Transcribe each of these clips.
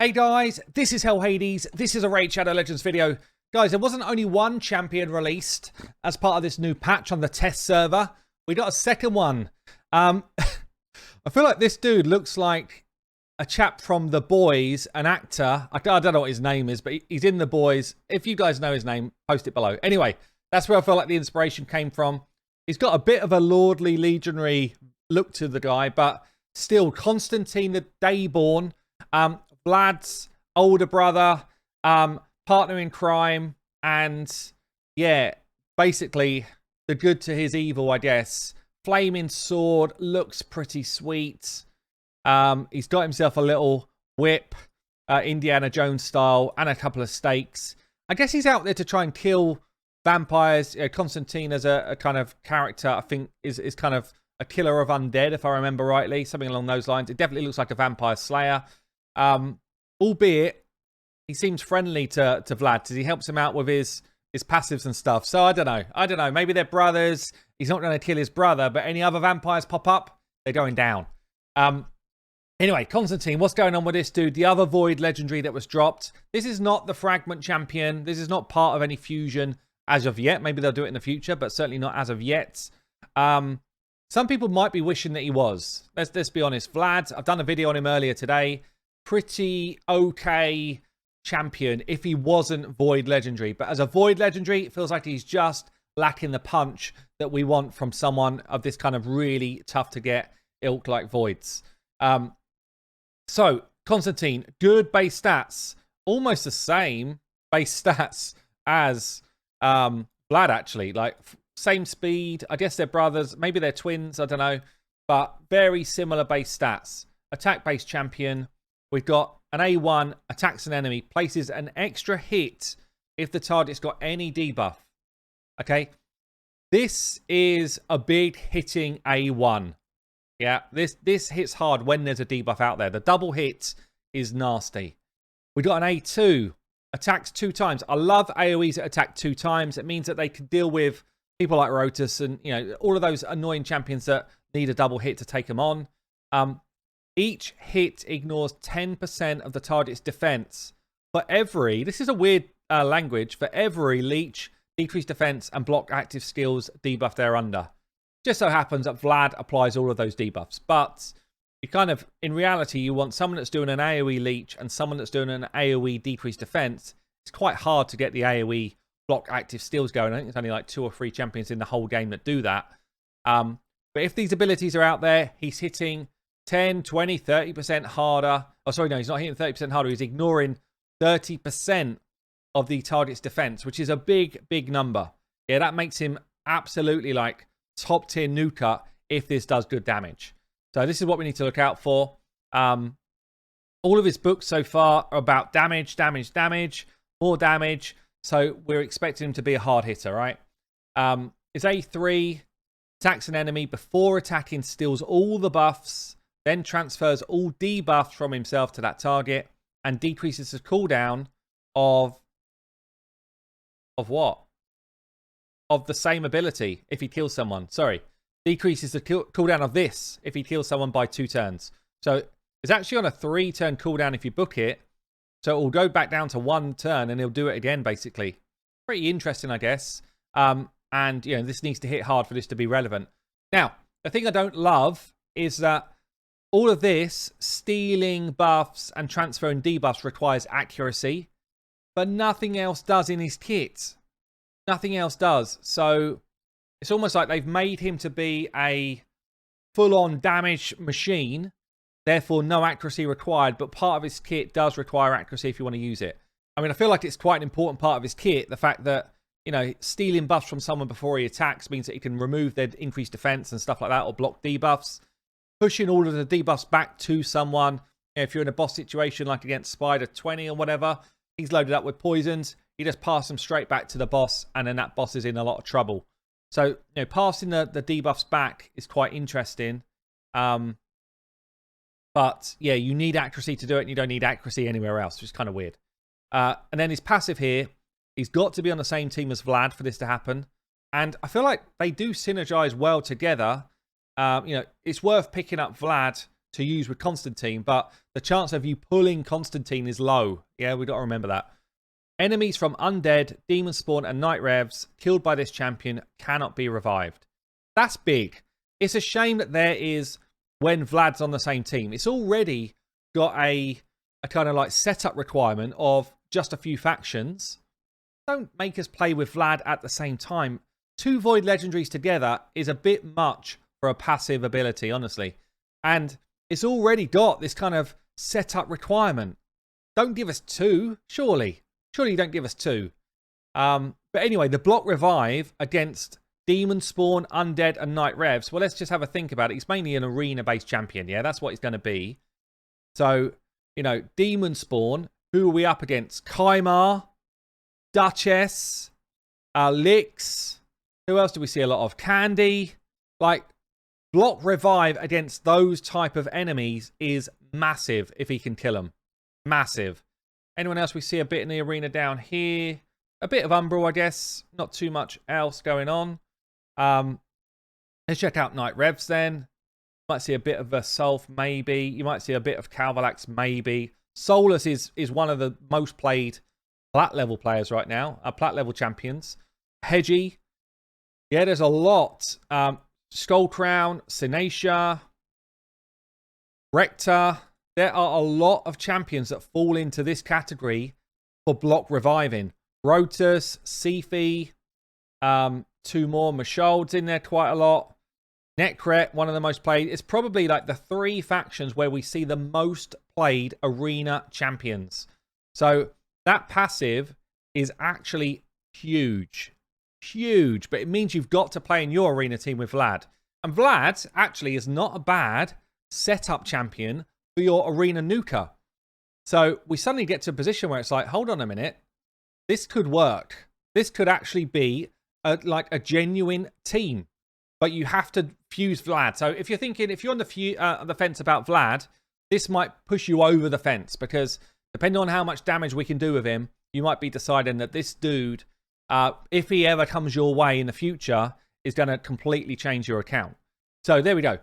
Hey guys, this is Hell Hades. This is a Raid Shadow Legends video. Guys, there wasn't only one champion released as part of this new patch on the test server. We got a second one. I feel like this dude looks like a chap from The Boys, an actor. I don't know what his name is, but he's in The Boys. If you guys know his name, post it below. Anyway, that's where I feel like the inspiration came from. He's got a bit of a lordly legionary look to the guy, but still, Konstantin the Dayborn. Vlad's older brother, partner in crime, and yeah, basically the good to his evil, I guess. Flaming sword, looks pretty sweet. He's got himself a little whip, Indiana Jones style, and a couple of stakes. I guess he's out there to try and kill vampires. Konstantin as a kind of character, I think, is kind of a killer of undead, if I remember rightly. Something along those lines. It definitely looks like a vampire slayer. Albeit, he seems friendly to Vlad because he helps him out with his passives and stuff. So I don't know. Maybe they're brothers. He's not going to kill his brother, but any other vampires pop up, they're going down. Anyway, Konstantin, what's going on with this dude? The other Void legendary that was dropped. This is not the Fragment champion. This is not part of any fusion as of yet. Maybe they'll do it in the future, but certainly not as of yet. Some people might be wishing that he was. Let's be honest. Vlad, I've done a video on him earlier today. Pretty okay champion if he wasn't Void legendary. But as a Void legendary, it feels like he's just lacking the punch that we want from someone of this kind of really tough to get ilk like Voids. So, Konstantin, good base stats. Almost the same base stats as Vlad, actually. Like, same speed. I guess they're brothers. Maybe they're twins. I don't know. But very similar base stats. Attack-based champion. We've got an A1, attacks an enemy, places an extra hit if the target's got any debuff. Okay? This is a big hitting A1. Yeah, this hits hard when there's a debuff out there. The double hit is nasty. We've got an A2, attacks 2 times. I love AoEs that attack 2 times. It means that they can deal with people like Rotus and, you know, all of those annoying champions that need a double hit to take them on. Each hit ignores 10% of the target's defense. For every, this is a weird language, for every leech, decreased defense, and block active skills debuff they're under. Just so happens that Vlad applies all of those debuffs. But you kind of, in reality, you want someone that's doing an AoE leech and someone that's doing an AoE decreased defense. It's quite hard to get the AoE block active skills going. I think there's only like 2 or 3 champions in the whole game that do that. But if these abilities are out there, he's hitting 10, 20, 30% harder. Oh, sorry, no, he's not hitting 30% harder. He's ignoring 30% of the target's defense, which is a big, big number. Yeah, that makes him absolutely like top tier nuker if this does good damage. So this is what we need to look out for. All of his books so far are about damage, more damage. So we're expecting him to be a hard hitter, right? His A3 attacks an enemy before attacking, steals all the buffs, then transfers all debuffs from himself to that target, and decreases the cooldown of what? Of the same ability if he kills someone. Sorry. Decreases the cooldown of this if he kills someone by 2 turns. So it's actually on a 3-turn cooldown if you book it. So it will go back down to 1 turn and he'll do it again, basically. Pretty interesting, I guess. And, you know, this needs to hit hard for this to be relevant. Now, the thing I don't love is that all of this, stealing buffs and transferring debuffs, requires accuracy. But nothing else does in his kit. Nothing else does. So it's almost like they've made him to be a full-on damage machine. Therefore, no accuracy required. But part of his kit does require accuracy if you want to use it. I mean, I feel like it's quite an important part of his kit. The fact that, you know, stealing buffs from someone before he attacks means that he can remove their increased defense and stuff like that, or block debuffs. Pushing all of the debuffs back to someone. If you're in a boss situation like against Spider 20 or whatever, he's loaded up with poisons. You just pass them straight back to the boss, and then that boss is in a lot of trouble. So, you know, passing the debuffs back is quite interesting. But, yeah, you need accuracy to do it, and you don't need accuracy anywhere else, which is kind of weird. And then his passive here, he's got to be on the same team as Vlad for this to happen. And I feel like they do synergize well together. You know, it's worth picking up Vlad to use with Konstantin, but the chance of you pulling Konstantin is low. Yeah, we got to remember that. Enemies from Undead, Demon Spawn, and Night Revs killed by this champion cannot be revived. That's big. It's a shame that there is, when Vlad's on the same team, it's already got a kind of like setup requirement of just a few factions. Don't make us play with Vlad at the same time. 2 Void Legendaries together is a bit much for a passive ability, honestly. And it's already got this kind of setup requirement. Don't give us 2, surely. Surely you don't give us 2. But anyway, the block revive against Demon Spawn, Undead, and Night Revs. Well, let's just have a think about it. He's mainly an arena-based champion. Yeah, that's what he's going to be. So, you know, Demon Spawn. Who are we up against? Kymar, Duchess, Lix. Who else do we see a lot of? Candy. Like, block revive against those type of enemies is massive if he can kill them. Massive. Anyone else we see a bit in the arena down here? A bit of Umbral, I guess. Not too much else going on. Let's check out Night Revs then. Might see a bit of Versulf, maybe. You might see a bit of Calvalax, maybe. Solus is one of the most played plat level players right now. Plat level champions. Hedgie. Yeah, there's a lot. Skullcrown, Sinacia, Rector. There are a lot of champions that fall into this category for block reviving. Rotus, Sifi, 2 more. Mashold's in there quite a lot. Necret, one of the most played. It's probably like the 3 factions where we see the most played arena champions. So that passive is actually huge. Huge. But it means you've got to play in your arena team with Vlad. And Vlad actually is not a bad setup champion for your arena nuker. So we suddenly get to a position where it's like, hold on a minute. This could work. This could actually be like a genuine team. But you have to fuse Vlad. So if you're thinking, if you're on the fence about Vlad, this might push you over the fence. Because depending on how much damage we can do with him, you might be deciding that this dude, if he ever comes your way in the future, is going to completely change your account. So there we go.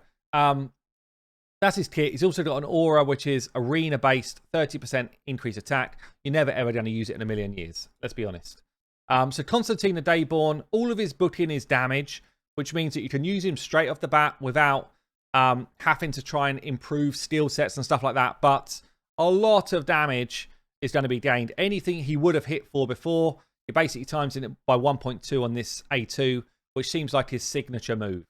That's his kit. He's also got an aura, which is arena-based, 30% increase attack. You're never, ever going to use it in a million years. Let's be honest. So Konstantin the Dayborn, all of his booking is damage, which means that you can use him straight off the bat without having to try and improve skill sets and stuff like that. But a lot of damage is going to be gained. Anything he would have hit for before, he basically times it by 1.2 on this A2, which seems like his signature move.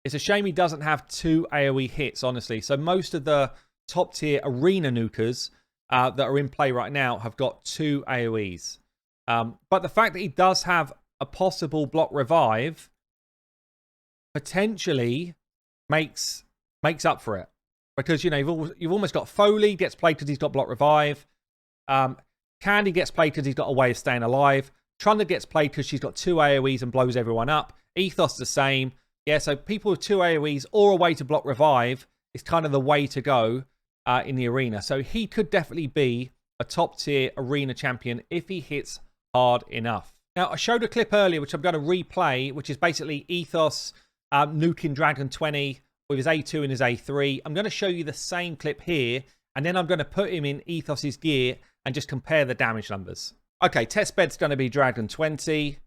It's a shame he doesn't have 2 AoE hits, honestly. So most of the top tier arena nukers that are in play right now have got 2 AoEs. But the fact that he does have a possible block revive potentially makes up for it. Because, you know, you've almost got Foley gets played because he's got block revive. Candy gets played because he's got a way of staying alive. Trunda gets played because she's got 2 AoEs and blows everyone up. Ethos the same. Yeah, so people with 2 AoEs or a way to block revive is kind of the way to go in the arena. So he could definitely be a top tier arena champion if he hits hard enough. Now, I showed a clip earlier, which I'm going to replay, which is basically Ethos nuking Dragon 20 with his A2 and his A3. I'm going to show you the same clip here, and then I'm going to put him in Ethos's gear and just compare the damage numbers. Okay, test bed's going to be Dragon 20.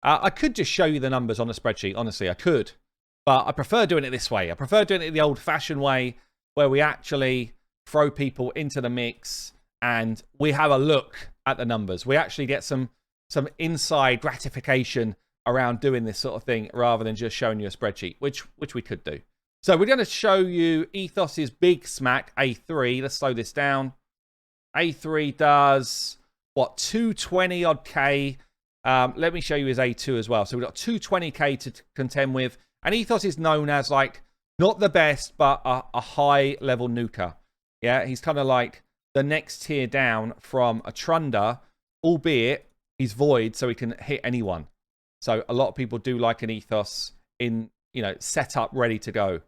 I could just show you the numbers on a spreadsheet, honestly, I could. But I prefer doing it this way. I prefer doing it the old-fashioned way, where we actually throw people into the mix and we have a look at the numbers. We actually get some inside gratification around doing this sort of thing rather than just showing you a spreadsheet, which we could do. So we're going to show you Ethos's big smack, A3. Let's slow this down. A3 does, what, 220 odd K. Let me show you his A2 as well. So we've got 220k to contend with. And Ethos is known as, like, not the best, but a high-level nuker. Yeah, he's kind of like the next tier down from a Trunda, albeit he's void, so he can hit anyone. So a lot of people do like an Ethos in, you know, set up, ready to go.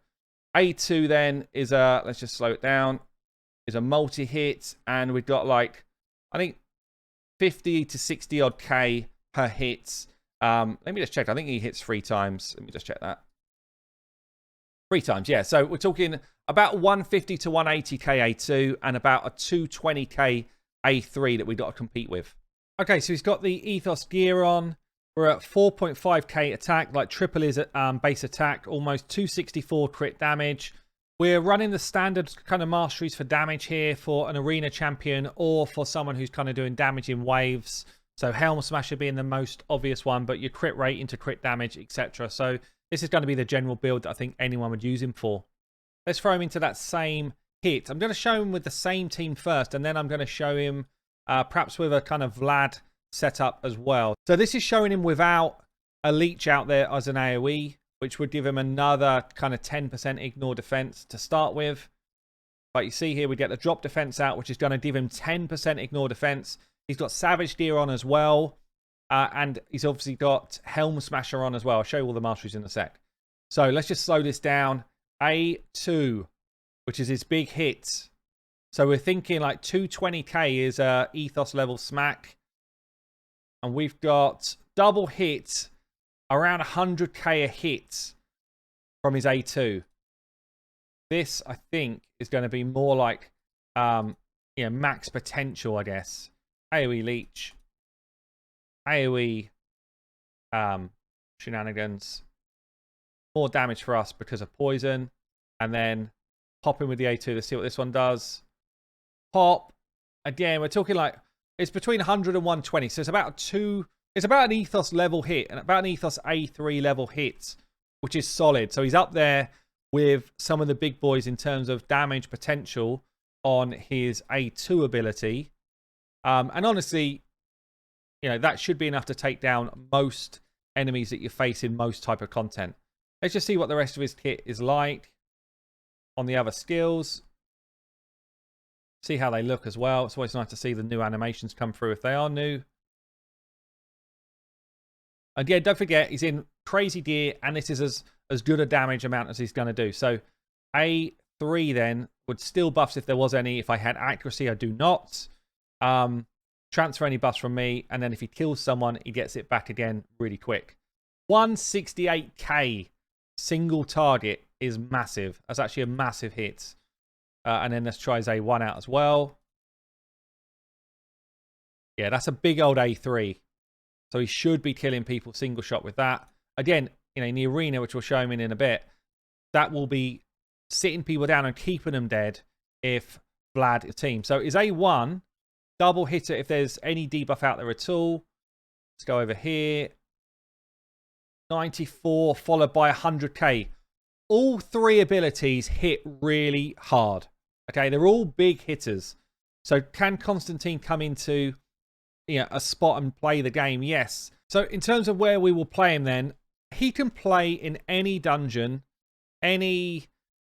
A2 then is a, let's just slow it down, is a multi-hit, and we've got, like, I think 50 to 60 odd K per hit. Let me just check. I think he hits 3 times. Let me just check that. 3 times, yeah. So we're talking about 150 to 180k A2 and about a 220k A3 that we've got to compete with. Okay, so he's got the Ethos gear on. We're at 4.5k attack, like triple his base attack, almost 264 crit damage. We're running the standard kind of masteries for damage here for an arena champion or for someone who's kind of doing damage in waves. So Helm Smasher being the most obvious one, but your crit rate into crit damage, etc. So this is going to be the general build that I think anyone would use him for. Let's throw him into that same hit. I'm going to show him with the same team first, and then I'm going to show him perhaps with a kind of Vlad setup as well. So this is showing him without a leech out there as an AoE, which would give him another kind of 10% ignore defense to start with. But you see here, we get the drop defense out, which is going to give him 10% ignore defense. He's got Savage Gear on as well. And he's obviously got Helm Smasher on as well. I'll show you all the masteries in a sec. So let's just slow this down. A2, which is his big hit. So we're thinking like 220k is Ethos level smack. And we've got double hit, around 100k a hit from his A2. This, I think, is going to be more like max potential, I guess. AoE leech. AoE shenanigans. More damage for us because of poison. And then pop in with the A2 to see what this one does. Pop. Again, we're talking like it's between 100 and 120. So it's about it's about an Ethos level hit and about an Ethos A3 level hit, which is solid. So he's up there with some of the big boys in terms of damage potential on his A2 ability. And honestly, that should be enough to take down most enemies that you face in most type of content. Let's just see what the rest of his kit is like on the other skills. See how they look as well. It's always nice to see the new animations come through if they are new. And yeah, don't forget, he's in crazy gear, and this is as good a damage amount as he's going to do. So A3 then would still buffs if there was any. If I had accuracy, I do not. Transfer any buffs from me, and then if he kills someone, he gets it back again really quick. 168k single target is massive. That's actually a massive hit. And then let's try his A1 out as well. Yeah, that's a big old A3. So he should be killing people single shot with that. Again, in the arena, which we'll show him in a bit, that will be sitting people down and keeping them dead if Vlad is team. So his A1, double hitter if there's any debuff out there at all. Let's go over here. 94 followed by 100k. All 3 abilities hit really hard. Okay, they're all big hitters. So can Konstantin come into a spot and play the game? Yes. So in terms of where we will play him then, he can play in any dungeon, any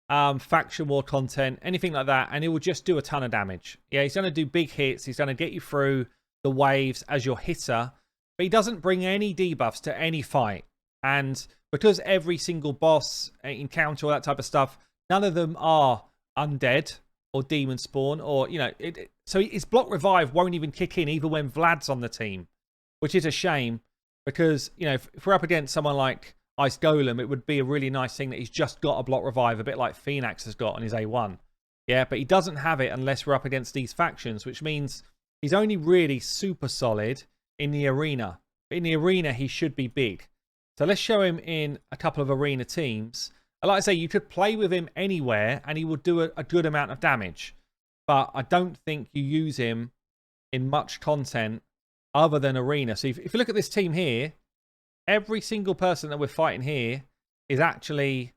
faction war content, anything like that, and it will just do a ton of damage. Yeah, he's going to do big hits. He's going to get you through the waves as your hitter, but he doesn't bring any debuffs to any fight. And because every single boss encounter, all that type of stuff, none of them are undead or demon spawn, or so his block revive won't even kick in even when Vlad's on the team, which is a shame because if we're up against someone like Ice Golem, it would be a really nice thing that he's just got a block revive, a bit like Phoenix has got on his A1. Yeah, but he doesn't have it unless we're up against these factions, which means he's only really super solid in the arena. But in the arena, he should be big. So let's show him in a couple of arena teams. Like I say, you could play with him anywhere and he will do a good amount of damage. But I don't think you use him in much content other than arena. So if you look at this team here, every single person that we're fighting here is actually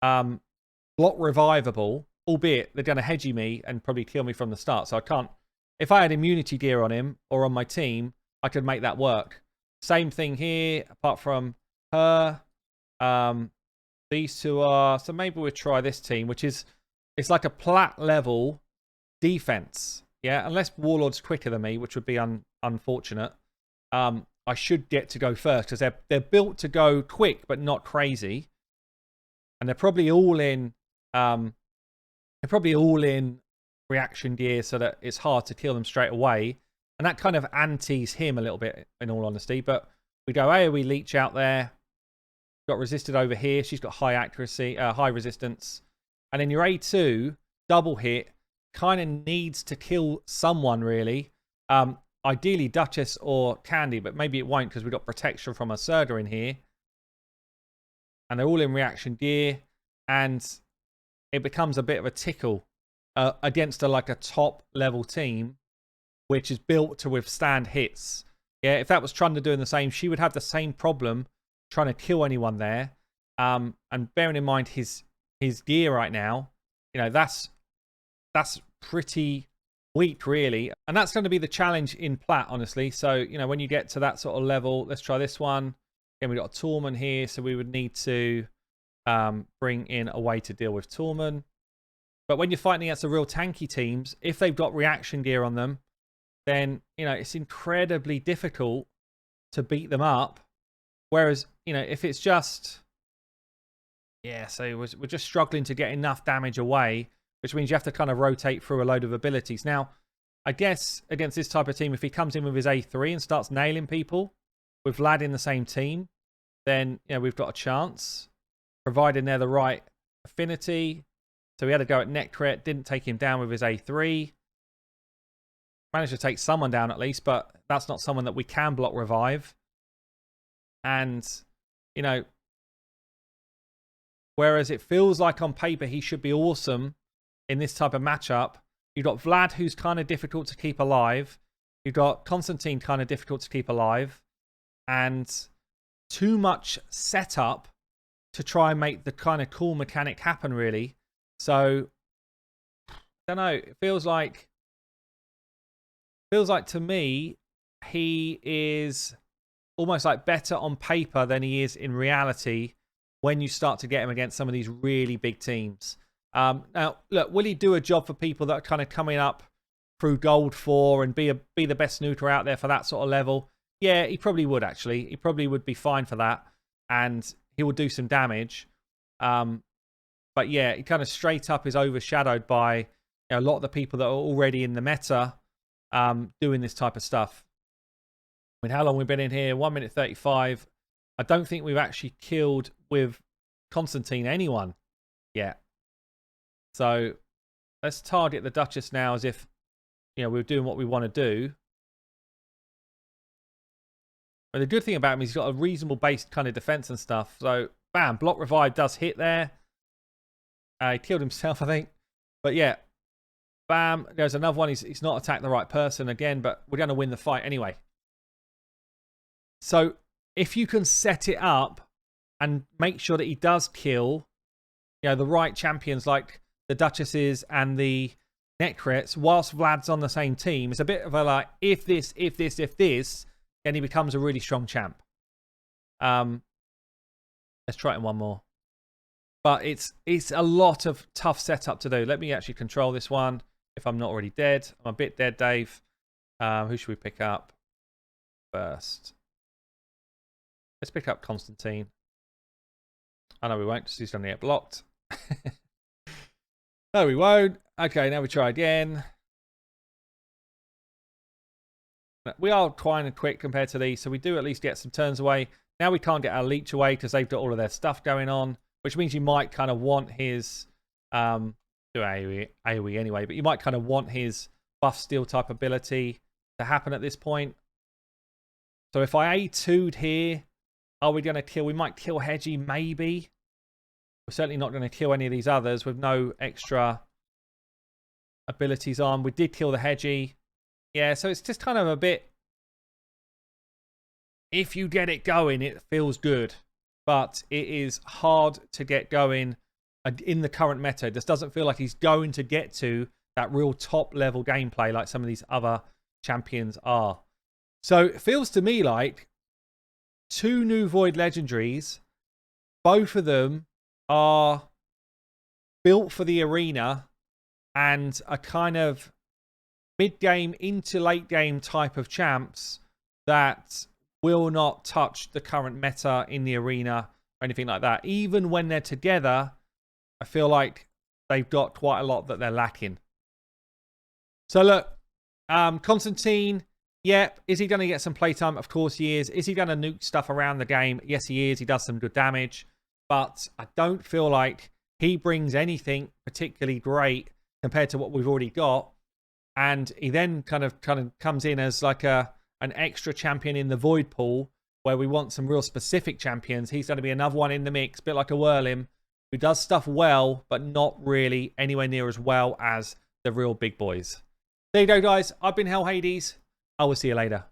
block revivable, albeit they're going to hedgy me and probably kill me from the start. So I can't, if I had immunity gear on him or on my team, I could make that work. Same thing here, apart from her. These two are, so maybe we'll try this team, which is, it's like a plat level defense. Yeah, unless Warlord's quicker than me, which would be unfortunate. I should get to go first because they're built to go quick, but not crazy. And they're probably all in, reaction gear so that it's hard to kill them straight away. And that kind of antis him a little bit, in all honesty. But we go AoE leech out there. got resisted over here. She's got high accuracy, high resistance. And then your A2, double hit, kind of needs to kill someone, really. Ideally, Duchess or Candy, but maybe it won't because we've got protection from a Serga in here. And they're all in reaction gear. And it becomes a bit of a tickle against like a top-level team, which is built to withstand hits. Yeah, if that was Trunda doing the same, she would have the same problem trying to kill anyone there. And bearing in mind his gear right now, you know, that's pretty weak, really. And that's going to be the challenge in Plat, honestly. So, you know, when you get to that sort of level, let's try this one. Again, we've got a Tormund here, so we would need to bring in a way to deal with Tormund. But when you're fighting against the real tanky teams, if they've got reaction gear on them, then, you know, it's incredibly difficult to beat them up. Whereas, you know, if it's just... Yeah, so we're just struggling to get enough damage away, which means you have to kind of rotate through a load of abilities. Now, I guess against this type of team, if he comes in with his A3 and starts nailing people with Vlad in the same team, then, you know, we've got a chance, providing they're the right affinity. So we had to go at Necret, didn't take him down with his A3. Managed to take someone down at least, but that's not someone that we can block revive. And, you know, whereas it feels like on paper he should be awesome in this type of matchup, you've got Vlad, who's kind of difficult to keep alive. You've got Konstantin, kind of difficult to keep alive. And too much setup to try and make the kind of cool mechanic happen, really. So, I don't know. It feels like to me, he is almost like better on paper than he is in reality when you start to get him against some of these really big teams. Now, look, will he do a job for people that are kind of coming up through Gold 4 and be the best snooker out there for that sort of level? Yeah, he probably would, actually. He probably would be fine for that, and he will do some damage. But yeah, he kind of straight up is overshadowed by, you know, a lot of the people that are already in the meta doing this type of stuff. I mean, how long we've been in here? 1 minute 35. I don't think we've actually killed with Konstantin anyone yet. So let's target the Duchess now as if, you know, we're doing what we want to do. But the good thing about him is he's got a reasonable based kind of defense and stuff. So, bam, block revive does hit there. He killed himself, I think. But yeah, bam, there's another one. He's not attacked the right person again, but we're going to win the fight anyway. So if you can set it up and make sure that he does kill, you know, the right champions like the Duchesses and the Necrets, whilst Vlad's on the same team, it's a bit of a like, if this, then he becomes a really strong champ. Let's try it in one more. But it's a lot of tough setup to do. Let me actually control this one if I'm not already dead. I'm a bit dead, Dave. Who should we pick up first? Let's pick up Konstantin. Oh, no, we won't because he's going to get blocked. No, we won't. Okay, now we try again. We are quite quick compared to these, so we do at least get some turns away. Now we can't get our leech away because they've got all of their stuff going on, which means you might kind of want his... do AoE anyway, but you might kind of want his buff steel type ability to happen at this point. So if I A2'd here, are we going to kill? We might kill Hedgie, maybe. We're certainly not going to kill any of these others with no extra abilities on. We did kill the Hedgie. Yeah, so it's just kind of a bit... If you get it going, it feels good. But it is hard to get going in the current meta. It just doesn't feel like he's going to get to that real top-level gameplay like some of these other champions are. So it feels to me like 2 new Void Legendaries, both of them are built for the arena and a kind of mid-game into late-game type of champs that will not touch the current meta in the arena or anything like that. Even when they're together, I feel like they've got quite a lot that they're lacking. So look, Konstantin, Yeah, is he going to get some playtime? Of course he is. Is he going to nuke stuff around the game? Yes, he is. He does some good damage. But I don't feel like he brings anything particularly great compared to what we've already got. And he then kind of comes in as like an extra champion in the void pool where we want some real specific champions. He's going to be another one in the mix, a bit like a Whirlim, who does stuff well, but not really anywhere near as well as the real big boys. There you go, guys. I've been Hell Hades. I will see you later.